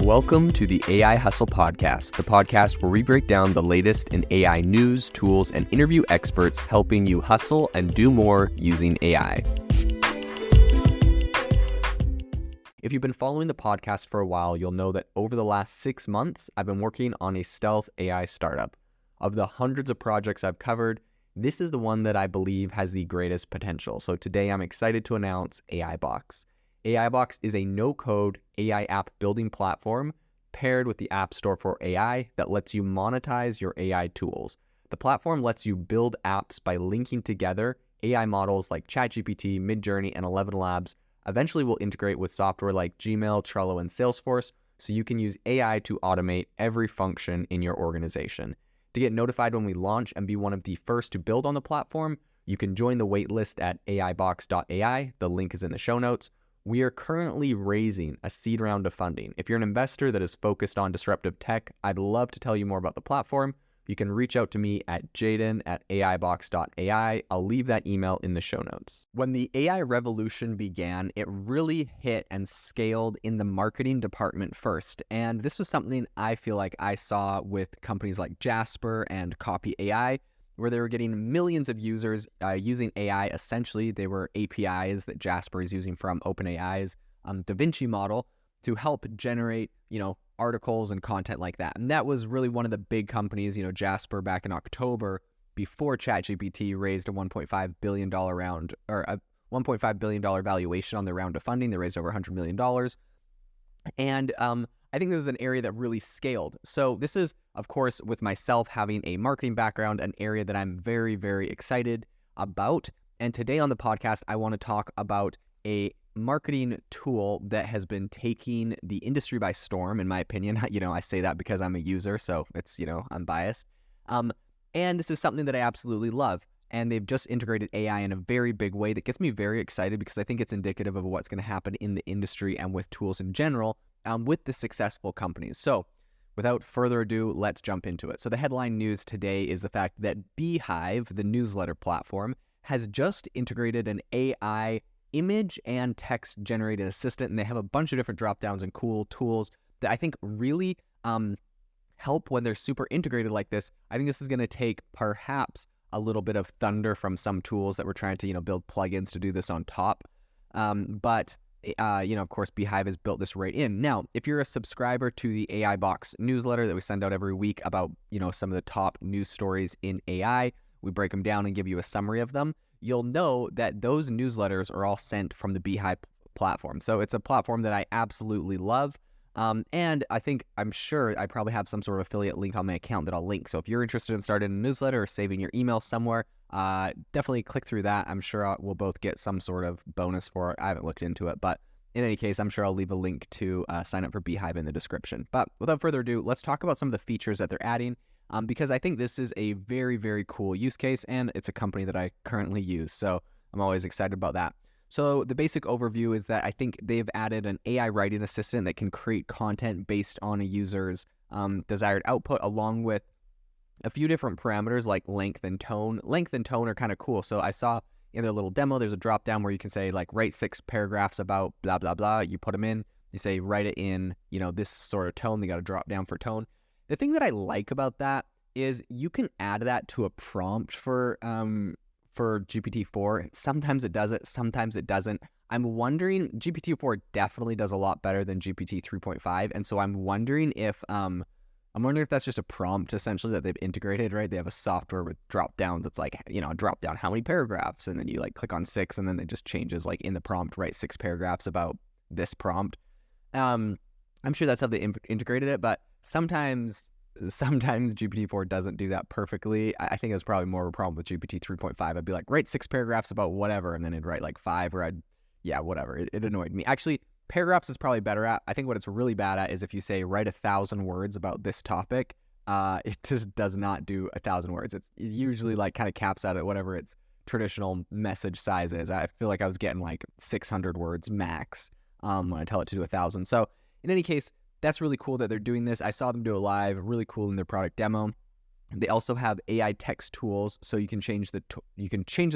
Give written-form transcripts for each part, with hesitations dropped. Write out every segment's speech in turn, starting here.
Welcome to the AI Hustle Podcast, the podcast where we break down the latest in AI news, tools, and interview experts helping you hustle and do more using AI. If you've been following the podcast for a while, you'll know that over the last 6 months, I've been working on a stealth AI startup. Of the hundreds of projects I've covered, this is the one that I believe has the greatest potential. So today I'm excited to announce AIBox. AIBox is a no-code AI app building platform paired with the App Store for AI that lets you monetize your AI tools. The platform lets you build apps by linking together AI models like ChatGPT, Midjourney, and 11 Labs. Eventually will integrate with software like Gmail, Trello, and Salesforce, so you can use AI to automate every function in your organization. To get notified when we launch and be one of the first to build on the platform, you can join the waitlist at aibox.ai. The link is in the show notes. We are currently raising a seed round of funding. If you're an investor that is focused on disruptive tech, I'd love to tell you more about the platform. You can reach out to me at jaden@aibox.ai. I'll leave that email in the show notes. When the AI revolution began, it really hit and scaled in the marketing department first. And this was something I feel like I saw with companies like Jasper and Copy AI, where they were getting millions of users using AI. Essentially, they were APIs that Jasper is using from OpenAI's DaVinci model to help generate, articles and content like that. And that was really one of the big companies, Jasper back in October, before ChatGPT raised a $1.5 billion round, or a $1.5 billion valuation on their round of funding. They raised over $100 million. And I think this is an area that really scaled. So this is, of course, with myself having a marketing background, an area that I'm very, very excited about. And today on the podcast, I want to talk about a marketing tool that has been taking the industry by storm, in my opinion. I say that because I'm a user, so it's, I'm biased. And this is something that I absolutely love. And they've just integrated AI in a very big way that gets me very excited, because I think it's indicative of what's going to happen in the industry and with tools in general, with the successful companies. So without further ado, let's jump into it. So the headline news today is the fact that Beehiiv, the newsletter platform, has just integrated an AI image and text generated assistant, and they have a bunch of different drop downs and cool tools that I think really help when they're super integrated like this. I think this is going to take perhaps a little bit of thunder from some tools that we're trying to build plugins to do this on top, but of course, Beehiiv has built this right in. Now, if you're a subscriber to the AIBox newsletter that we send out every week about, some of the top news stories in AI, we break them down and give you a summary of them. You'll know that those newsletters are all sent from the Beehiiv platform. So it's a platform that I absolutely love. And I'm sure I probably have some sort of affiliate link on my account that I'll link. So if you're interested in starting a newsletter or saving your email somewhere, definitely click through that. I'm sure we'll both get some sort of bonus for it. I haven't looked into it, but in any case, I'm sure I'll leave a link to sign up for Beehiiv in the description. But without further ado, let's talk about some of the features that they're adding, because I think this is a very, very cool use case, and it's a company that I currently use. So I'm always excited about that. So the basic overview is that I think they've added an AI writing assistant that can create content based on a user's desired output, along with a few different parameters like length and tone. Length and tone are kind of cool. So I saw in their little demo, there's a drop down where you can say like, write 6 paragraphs about blah, blah, blah. You put them in, you say, write it in, this sort of tone. They got a drop down for tone. The thing that I like about that is you can add that to a prompt for GPT-4. Sometimes it does it, sometimes it doesn't. I'm wondering, GPT-4 definitely does a lot better than GPT 3.5. And so I'm wondering if that's just a prompt essentially that they've integrated, right? They have a software with drop downs. It's like, drop down how many paragraphs, and then you click on 6, and then it just changes in the prompt, write 6 paragraphs about this prompt. I'm sure that's how they integrated it, but sometimes GPT-4 doesn't do that perfectly. I think it's probably more of a problem with GPT 3.5. I'd be like, write 6 paragraphs about whatever, and then it'd write 5, or whatever. It annoyed me. Actually, paragraphs is probably better at. I think what it's really bad at is if you say write 1,000 words about this topic, it just does not do 1,000 words. It usually kind of caps out at whatever its traditional message size is. I feel like I was getting 600 words max when I tell it to do 1,000. So in any case, that's really cool that they're doing this. I saw them do it live, really cool in their product demo. They also have AI text tools, so you can change the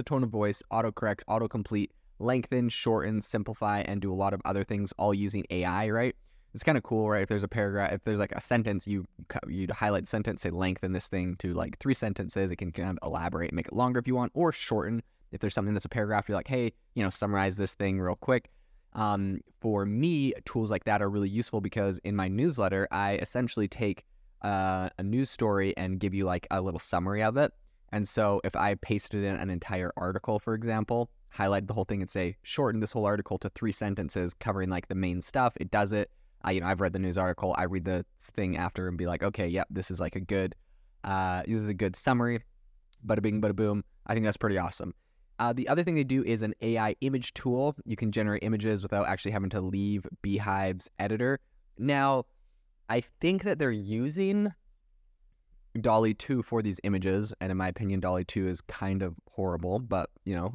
tone of voice, autocorrect, autocomplete, lengthen, shorten, simplify, and do a lot of other things all using AI, right? it's kind of cool, right? If there's a paragraph, if there's like a sentence, you'd highlight the sentence, say lengthen this thing to like 3 sentences. It can kind of elaborate and make it longer if you want, or shorten. If there's something that's a paragraph, you're like, hey, summarize this thing real quick. For me, tools like that are really useful because in my newsletter, I essentially take a news story and give you like a little summary of it. And so if I pasted in an entire article, for example, highlight the whole thing and say, shorten this whole article to 3 sentences covering like the main stuff, it does it. I've read the news article, I read the thing after and be like, okay, yep, this is like a good, this is a good summary. Bada bing, bada boom. I think that's pretty awesome. The other thing they do is an AI image tool. You can generate images without actually having to leave Beehiiv's editor. Now, I think that they're using DALL-E 2 for these images, and in my opinion, DALL-E 2 is kind of horrible. But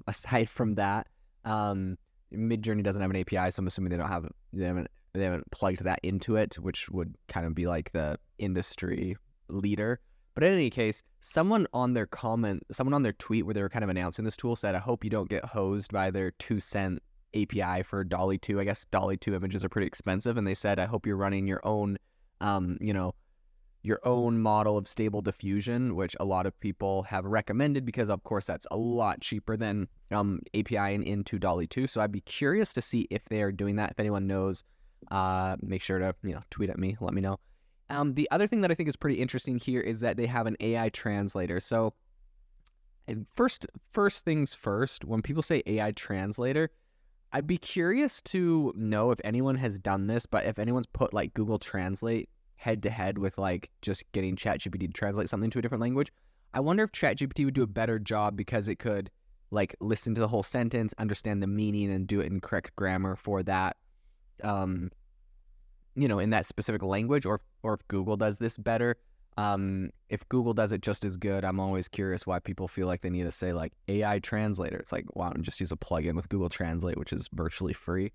aside from that, Midjourney doesn't have an API, so I'm assuming they haven't plugged that into it, which would kind of be like the industry leader. But in any case, someone on their tweet where they were kind of announcing this tool said, I hope you don't get hosed by their 2-cent API for DALL-E 2. I guess DALL-E 2 images are pretty expensive. And they said, I hope you're running your own, your own model of stable diffusion, which a lot of people have recommended because, of course, that's a lot cheaper than APIing into DALL-E 2. So I'd be curious to see if they are doing that. If anyone knows, make sure to, tweet at me, let me know. The other thing that I think is pretty interesting here is that they have an AI translator. So first things first, when people say AI translator, I'd be curious to know if anyone has done this, but if anyone's put like Google Translate head to head with like just getting ChatGPT to translate something to a different language. I wonder if ChatGPT would do a better job because it could like listen to the whole sentence, understand the meaning, and do it in correct grammar for that, in that specific language, or if Google does this better. If Google does it just as good, I'm always curious why people feel like they need to say like AI translator. It's like, why don't you just use a plugin with Google Translate, which is virtually free.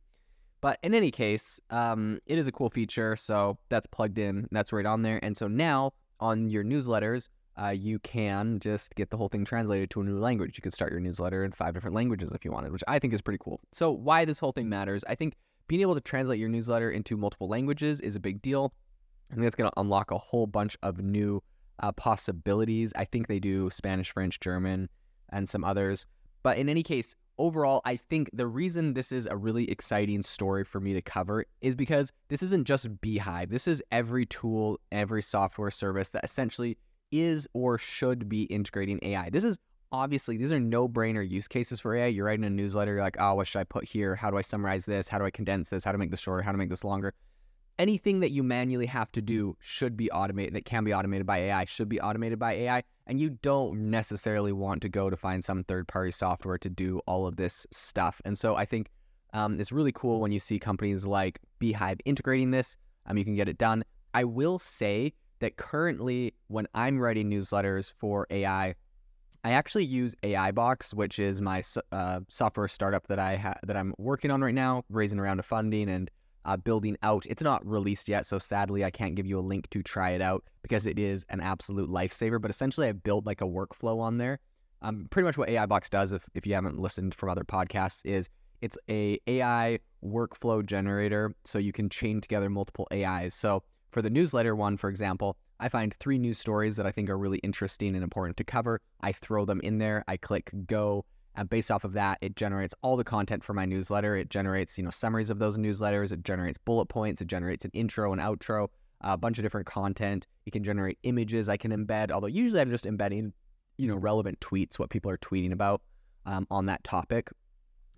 But in any case, it is a cool feature. So that's plugged in. That's right on there. And so now on your newsletters, you can just get the whole thing translated to a new language. You could start your newsletter in 5 different languages if you wanted, which I think is pretty cool. So why this whole thing matters, I think being able to translate your newsletter into multiple languages is a big deal. I think that's going to unlock a whole bunch of new possibilities. I think they do Spanish, French, German, and some others. But in any case, overall, I think the reason this is a really exciting story for me to cover is because this isn't just Beehiiv. This is every tool, every software service that essentially is or should be integrating AI. Obviously, these are no-brainer use cases for AI. You're writing a newsletter, you're like, oh, what should I put here? How do I summarize this? How do I condense this? How to make this shorter? How to make this longer? Anything that you manually have to do should be automated, that can be automated by AI, should be automated by AI. And you don't necessarily want to go to find some third-party software to do all of this stuff. And so I think it's really cool when you see companies like Beehiiv integrating this. You can get it done. I will say that currently, when I'm writing newsletters for AI, I actually use AI Box, which is my software startup that I'm working on right now, raising a round of funding and building out. It's not released yet, so sadly I can't give you a link to try it out because it is an absolute lifesaver. But essentially, I've built like a workflow on there. Pretty much what AI Box does, if you haven't listened from other podcasts, is it's a AI workflow generator, so you can chain together multiple AIs. So for the newsletter one, for example, I find 3 news stories that I think are really interesting and important to cover. I throw them in there. I click go. And based off of that, it generates all the content for my newsletter. It generates, summaries of those newsletters. It generates bullet points. It generates an intro and outro, a bunch of different content. It can generate images I can embed, although usually I'm just embedding, relevant tweets, what people are tweeting about on that topic.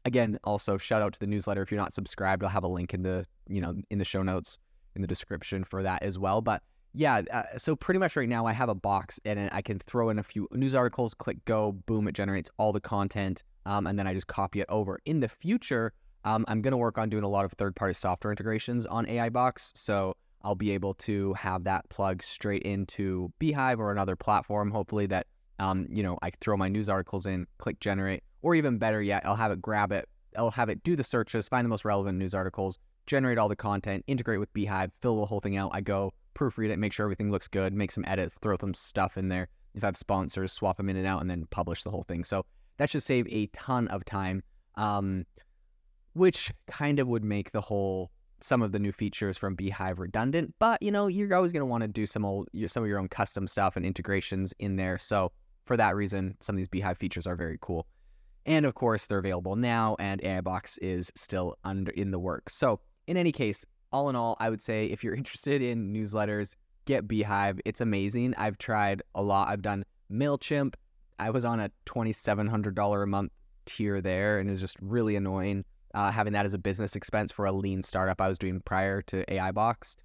Again, also shout out to the newsletter. If you're not subscribed, I'll have a link in the, in the show notes, in the description for that as well. But yeah, so pretty much right now I have a box and I can throw in a few news articles, click go, boom, it generates all the content, and then I just copy it over. In the future, I'm going to work on doing a lot of third-party software integrations on AI Box, so I'll be able to have that plug straight into Beehiiv or another platform, hopefully that, I throw my news articles in, click generate, or even better yet, I'll have it do the searches, find the most relevant news articles, generate all the content, integrate with Beehiiv, fill the whole thing out. I go proofread it, make sure everything looks good, make some edits, throw some stuff in there. If I have sponsors, swap them in and out, and then publish the whole thing. So that should save a ton of time, which kind of would make the whole some of the new features from Beehiiv redundant, but you're always going to want to do some of your own custom stuff and integrations in there. So for that reason, some of these Beehiiv features are very cool. And of course, they're available now, and AI Box is still in the works. So in any case, all in all, I would say if you're interested in newsletters, get Beehiiv. It's amazing. I've tried a lot. I've done MailChimp. I was on a $2,700 a month tier there, and it was just really annoying having that as a business expense for a lean startup I was doing prior to AI Box.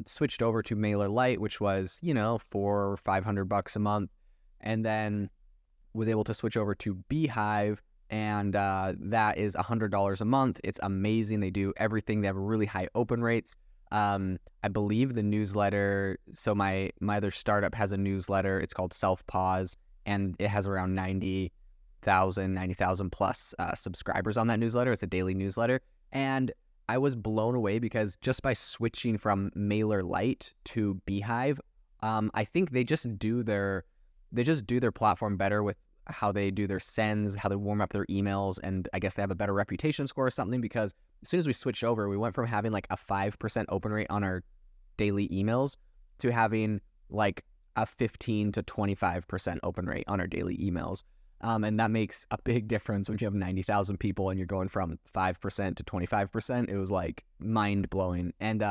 Switched over to MailerLite, which was, $400 or $500 a month, and then was able to switch over to Beehiiv, and that is $100 a month. It's amazing. They do everything. They have really high open rates. I believe the newsletter, so my other startup has a newsletter. It's called Self Pause, and it has around 90,000 plus subscribers on that newsletter. It's a daily newsletter. And I was blown away because just by switching from MailerLite to Beehiiv, I think they just do their platform better with how they do their sends, how they warm up their emails, and I guess they have a better reputation score or something, because as soon as we switched over, we went from having like a 5% open rate on our daily emails to having like a 15 to 25% open rate on our daily emails. And that makes a big difference when you have 90,000 people and you're going from 5% to 25%. It was like mind blowing. And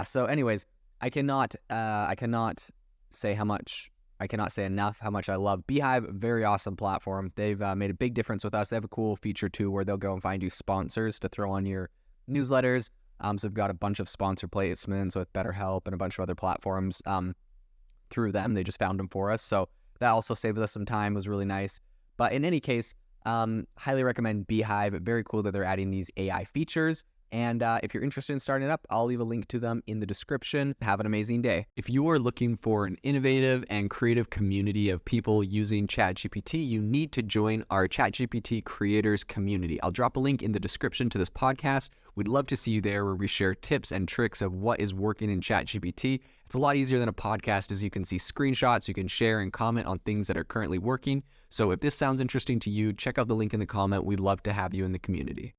so anyways, I cannot say enough how much I love Beehiiv. Very awesome platform. They've made a big difference with us. They have a cool feature too where they'll go and find you sponsors to throw on your newsletters. So we've got a bunch of sponsor placements with BetterHelp and a bunch of other platforms through them. They just found them for us. So that also saved us some time, was really nice. But in any case, highly recommend Beehiiv. Very cool that they're adding these AI features. And if you're interested in starting it up, I'll leave a link to them in the description. Have an amazing day. If you are looking for an innovative and creative community of people using ChatGPT, you need to join our ChatGPT creators community. I'll drop a link in the description to this podcast. We'd love to see you there, where we share tips and tricks of what is working in ChatGPT. It's a lot easier than a podcast, as you can see screenshots, you can share and comment on things that are currently working. So if this sounds interesting to you, check out the link in the comment. We'd love to have you in the community.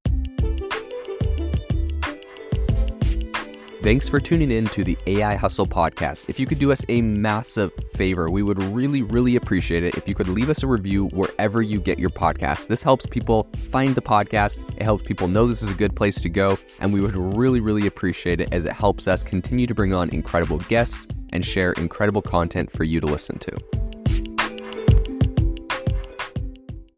Thanks for tuning in to the AI Hustle podcast. If you could do us a massive favor, we would really, really appreciate it if you could leave us a review wherever you get your podcasts. This helps people find the podcast. It helps people know this is a good place to go. And we would really, really appreciate it, as it helps us continue to bring on incredible guests and share incredible content for you to listen to.